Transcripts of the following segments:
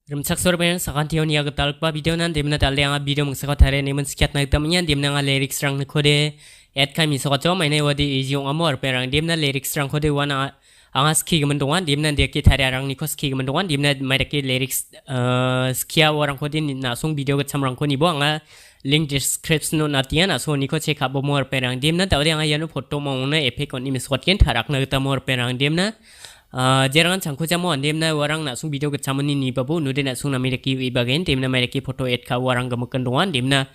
Rumsak sore banyak sakan tiun ya ketal pa video nan demna tal yang video mengsakat hari ni mensekiat nak temennya demna nga lyrics rang kode add kami sakat jom mainnya wadi iziong amor perang demna lyrics rang kode wana angas ski gemendongan demna dia kita hari rang nikos ski gemendongan demna mereka lyrics skia orang kode nasung video kecam rang koni bo anga link description no natian aso niko check abo mor perang demna tahu yang ayanu foto mau na efek koni mesot ken tarak na mor perang demna jerangan cangku jamu demna warang nasung video kecamani ni babu nude nasung na mereki ibagen demna mereki foto et ka warang gemekan dongan demna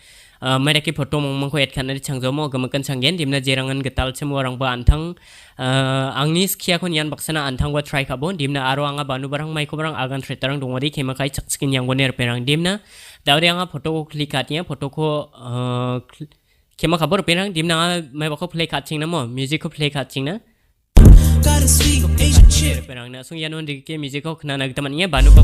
mereki foto mongko et kan dari cangjomo gemekan canggen demna jerangan getal cem warang ba antang angni skia kon yan baksana antang wa try kabon demna aro anga banu barang mai ko barang agan tretarang dongori kemakai cakskin yang goner perang demna dawre anga foto ko klik atnya foto ko kema kabor perang demna mai bako play catching na mo music ko play catching na perang nasung yanon dike music ko kena nag temannya banu ba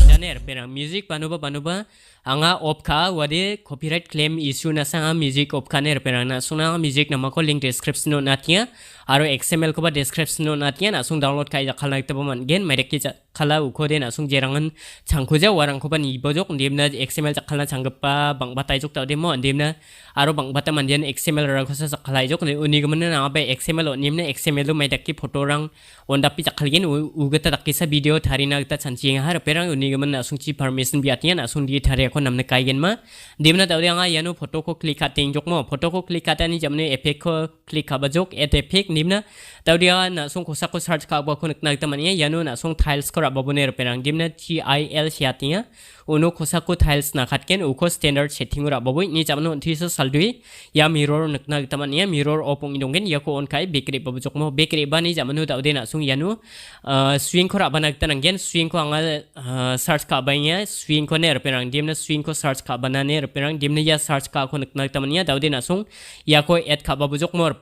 daner perang music banu ba anga opka wade copyright claim issue na sanga music opka ner perang nasung na music nama ko link description no natnya aro xml ko ba description no natnya nasung download kai jakal nag teman gen mereki kala ukode nasung jerangan changkuja warang ko ba ni bojok demna xml jakal na changgpa bang batai jok taw demo demna aro bang bata mandian xml rang ko sa jakal jok ne uni gmena na ba xml nimna xml lo mai dakki photo rang ondapi jakal gen ugata dakisa video tharina ta chanchi har perang uni gmena nasung chi permission biatnya nasung di thare ko namne kai gen ma demna taw anga yanu photo ko click ating jok mo photo ko click atani jamne effect ko click ka bajok et effect nimna taw dia nasung ko sakko search ka ba ko nak tamania yanu nasung tiles ko rababoner perang demna til siatia uno khosako tiles na khatken uko standard setting ra baboi ni jamno thisa saldui ya mirror nakna tamania mirror opong idongen yako on kai bekre babujok mo bekre bani jamno tawde na sung yanu swing ko ra banak tanangen swing ko anga search ka banya swing ko ner perang demna swing ko search ka banane perang demna ya search ka ko nakna tamania tawde na sung yako add ka babujok mor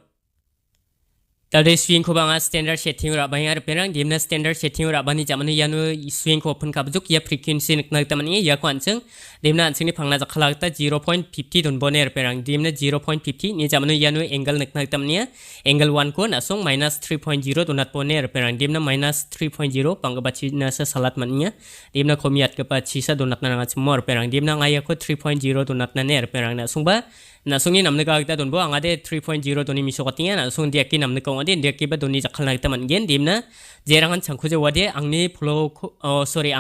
tadi swing ko banga standard setting ra bayar perang demna standard setting ra bani jamani yanu swing ko open ka bjuk ya frequency nak tamani ya ko anseng demna anseng ni phangna jakhala ta 0.50 don boner perang demna 0.50 ni jamani yanu angle nak tamani angle 1 ko nasung -3.0 donat boner perang demna -3.0 pangga bachi na sa salat mania demna komiat ke bachi sa donat na ngachmor perang demna ngaya ko 3.0 donat na ner perang nasung ba nasungni namne ka kita donbo angade 3.0 doni misokatinya nasung dia ki namne ko ade dia ki ba doni jakhalna kita mangen dimna jerangan changkhuje wade angni follow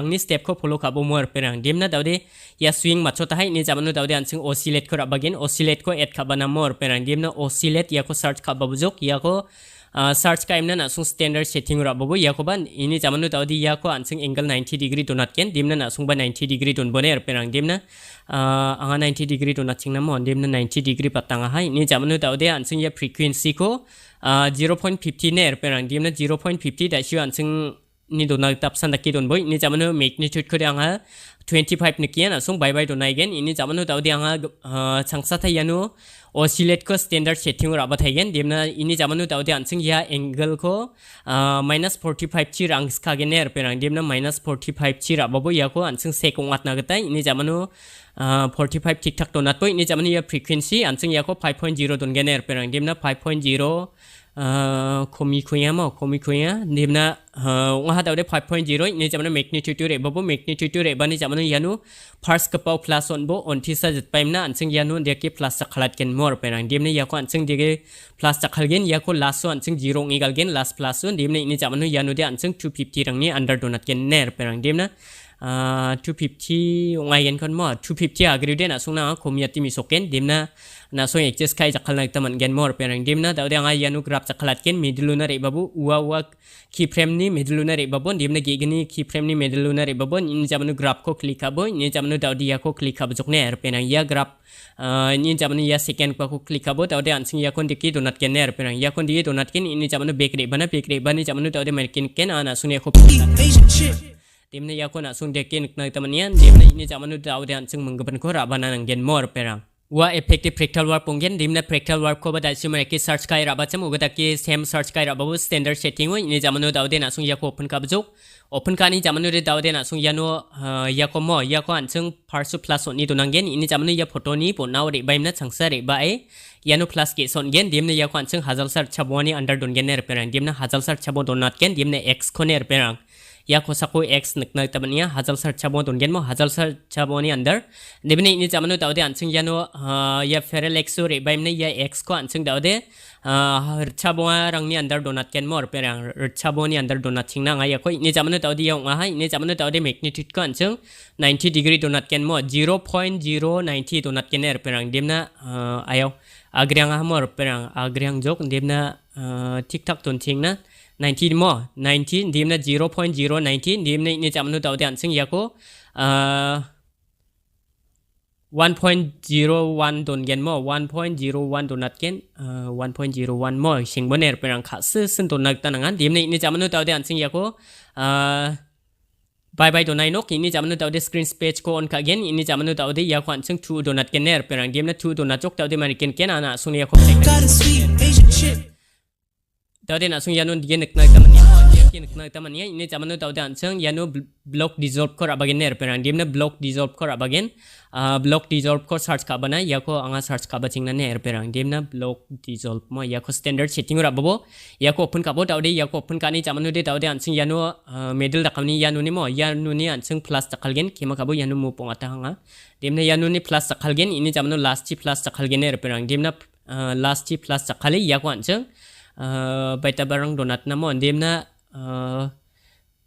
angni step ko follow kabo mor perang dimna dawde ya swing machota hai ni jamanu dawde ansing oscillate ko rabagen oscillate ko add kabana mor perang dimna oscillate ya ko search kababujok ya ko search ka imna nasung standard setting ra bobo ya ko ban ini jamanu tawdi ya ko ansing angle 90 degree donat ken dimna nasung ba 90 degree don boner perang dimna anga 90 degree donat chingna mo dimna 90 degree patanga hai ini jamanu tawdi ansing ya frequency ko 0.50 ner perang dimna 0.50 da shu ansing ni donat tapsan dakki don boy ini jamanu magnitude ko anga 25 nikian asung bye bye donai gen ini jamanu tawdi anga changsa thayanu oscillate ko standard setting ra bathagen demna ini jamanu tawdi ansing ya angle ko -45 chi rang ska gener perang demna -45 chi ra babo ya ko ansing sekong atna gata ini jamanu 45 tik tak donat boy ini jamanu ya frequency ansing ya ko 5.0 don gener perang demna 5.0 komi kuya demna ngaha tawde 5.0 ini jamanu magnitude re babo magnitude re bani jamanu yanu first kapau plus on bo on thisa jit paimna ansing yanu deki plus sakhalat ken mor perang demna yako ansing dege plus sakhalgen yako last one ansing 0 ngigal gen last plus one demna ini jamanu yanu de ansing 250 rangni under donat ken ner perang demna 250 ngai gen kon mo 250 agri de na sungna komiati misoken demna na so excess kai jakal na taman gen mor perang demna dawde anga yanu graph jakhalat ken midluna re babu uwa keyframe ni midluna re babon demna gegeni keyframe ni midluna re babon in jamanu graph ko click abo in jamanu dawdi ya ko click abo jokne er penang ya graph in jamanu ya second ko click abo dawde ansing ya kon diki donat ken er penang ya kon di donat ken in jamanu bakery bani jamanu dawde merkin ken ana sunya ko demna ya ko na sung deki nak tamanian demna ini jamanu dawde ansing menggeban ko rabana nang gen mor perang wa effective fractal warp pungen dimna fractal warp ko bada sumare ki search kai raba cham ugada ki same search kai raba standard setting oi ni jamanu daude na sung yako open ka bjuk open ka ni jamanu de daude na sung yano yako mo yako ansung parsu plus on ni donangen ini jamanu ya photo ni po naw re baimna changsa re ba e yano plus ke son gen dimna yako ansung hazal sar chaboni under dongen ne reperang dimna hazal sar chabo donat gen dimna x ko ne reperang ya khosako x nakna tamania hazal sar chabo dongen mo hazal sar chabo ni under debni ni jamanu daude ansung yano ya feral x re baimna ya x ko ansung daude chabo rang ni under donat ken mor perang chabo ni under donat chingna nga ya ko ni jamanu daude ya nga hai ni jamanu daude magnitude ko ansung 90 degree donat ken mo 0.090 donat ken er perang demna ayo agriang ha mor perang agriang jok demna tik tak ton chingna 19 mo 19 dimna 0.019 dimna ni jamanu daude ansung yako 1.01 don gen mo 1.01 donat gen 1.01 mo singboner perang khas sun donak tanangan dimna ni jamanu daude ansung yako bye bye donai nok ini jamanu daude screen space ko on ka gen ini jamanu daude yako ansung 2 donat gen ner perang dimna 2 donat jok daude maniken ken ana sung yako daude na sung yano digen nak tamania digen nak tamania ini jamanu daude ansung yano block dissolve ko rabagen ner perang dimna block dissolve ko rabagen block dissolve ko search ka bana yako anga search ka bachingna ner perang dimna block dissolve mo yako standard setting rababo yako open ka bo daude yako open ka ni jamanu de daude ansung yano middle dakamni yano ni mo yano ni ansung plus takalgen kima ka bo yano mo pongata hanga dimna yano ni plus takalgen ini jamanu last chi plus takalgen ner perang dimna last chi plus takali yako ansung baita barang donat na mo demna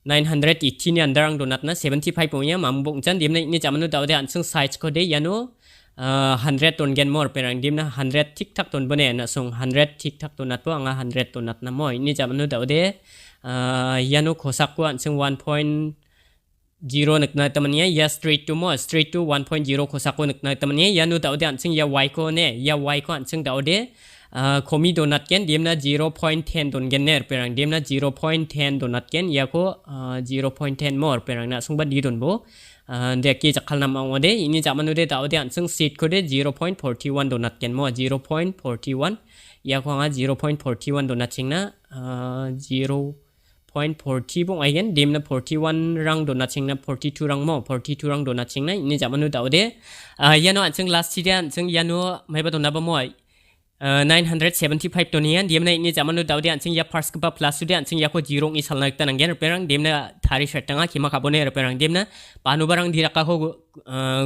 980 ni andarang donat na 75 punya mambung chan demna ni jamanu daude ansung size ko de yano 100 ton gen more perang demna 100 tik tak ton bone na sung 100 tik tak donat po anga 100 donat na mo ni jamanu daude yano khosak ko ansung 1.0 nakna tamania ya straight to 1.0 khosak ko nakna tamania yano daude ansung ya y ko ne ya y ko ansung daude komi donat ken dimna 0.10 don gen ner perang dimna 0.10 donat ken yako 0.10 more perang na sungba di don bo de ki jakal nam angode ini jamanu de daude ansung seat ko de 0.41 donat ken mo 0.41 yako nga 0.41 donat chingna 0.40 bong again dimna 41 rang donat chingna 42 rang mo 42 rang donat chingna ini jamanu daude yano ansung last chidia ansung yano maiba donaba mo 975 tonian dimna ini jamanu daude ansing ya pars keba plus sude ansing ya ko jirong isal nak tanangen perang dimna thari shatanga kima kabone perang dimna panu barang diraka ko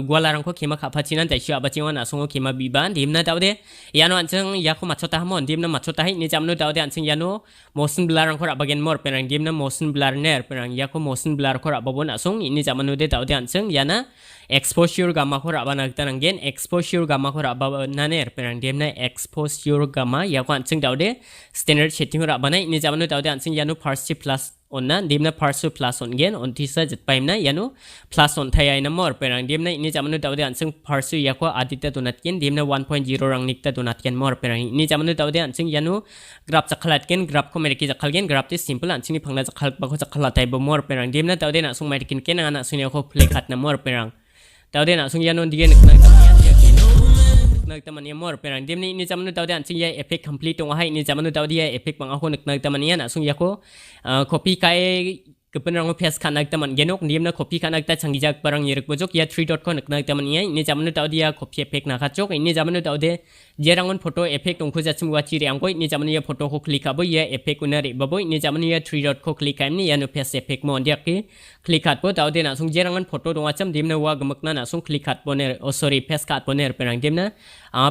gwalarang ko kima khapachinan taishu abachingan asongo kima biban dimna daude yano ansing ya ko machota hamon dimna machota hi ni jamanu daude ansing yano motion blur rang ko abagen mor perang dimna motion blur ner perang ya ko motion blur ko ababon asong ini jamanu de daude ansing yana exposure gamma ko rabana tanangen exposure gamma ko rabana ner perang dimna exposure gamma ya ko ansing daude standard setting rabana ini jamanu daude ansing yano parsi plus onna dimna parsu plus on gen on tisa jet paimna yano plus on thaya ina mor perang dimna ini jamanu daude ansing parsu ya ko adita donat gen dimna 1.0 rang nikta donat gen mor perang ini jamanu daude ansing yano graph chakhalat gen graph ko meriki chakhal gen graph ti simple ansing ni phangna chakhal ba ko chakhala tai bo mor perang dimna daude na sung merikin ken ana sung ya ko play khat na mor perang daude na sung yano digen nak tamania mor perang dimni ini jamanu daude ansing ya effect complete ong hai ini jamanu daude ya effect bang ako nak tamania na sung yako copy kai kepenrang paste kanak taman genok dimna copy kanak ta changjak parang yirik bojok ya 3 dot ko nak tamania ini jamanu daude ya copy effect na khachok ini jamanu daude jerangon photo effect ong khoja chim wachi re angkoi ini jamanu ya photo ko click abo ya effect unari babo ini jamanu ya 3 dot ko click am ni ya no paste effect mo dia ki click hat bo daude na sung jerangon photo dong acham dimna wa gamakna na sung click hat boner sorry paste kat boner perang dimna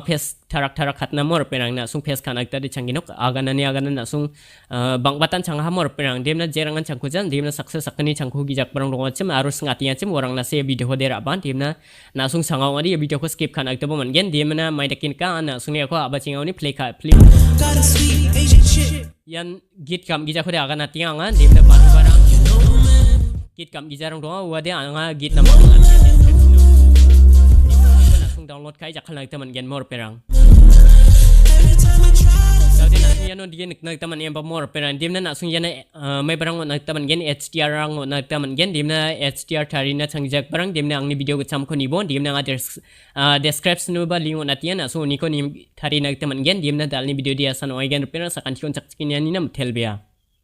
paste tarak hat na mor perang na sung paste kanak ta de changinok agana na sung bangbatan chang ha mor perang dimna jerangan changkujan dimna success sakani changku gijak parang dong acham arus ngatiya chim orang na se video dera ban dimna na sung sangaw ari video ko skip kanak ta bo man gen dimna mai dakin ka na sung ya ko abaching ni play yan git kam gijak ko de agana tianga dimna panu barang git kam gijarang dong wade anga git na download kai jakal nak teman gen mor perang daude na yano dia nak teman yang pamor peran dimna nak sung jana mai barang nak teman gen HDR rang nak teman gen dimna HDR tarina changjak barang dimna angni video gacham ko nibon dimna description no ba link onatian na so ni ko ni tarina teman gen dimna dalni video dia san oigan peran sakan chon chakkin yani nam thelbia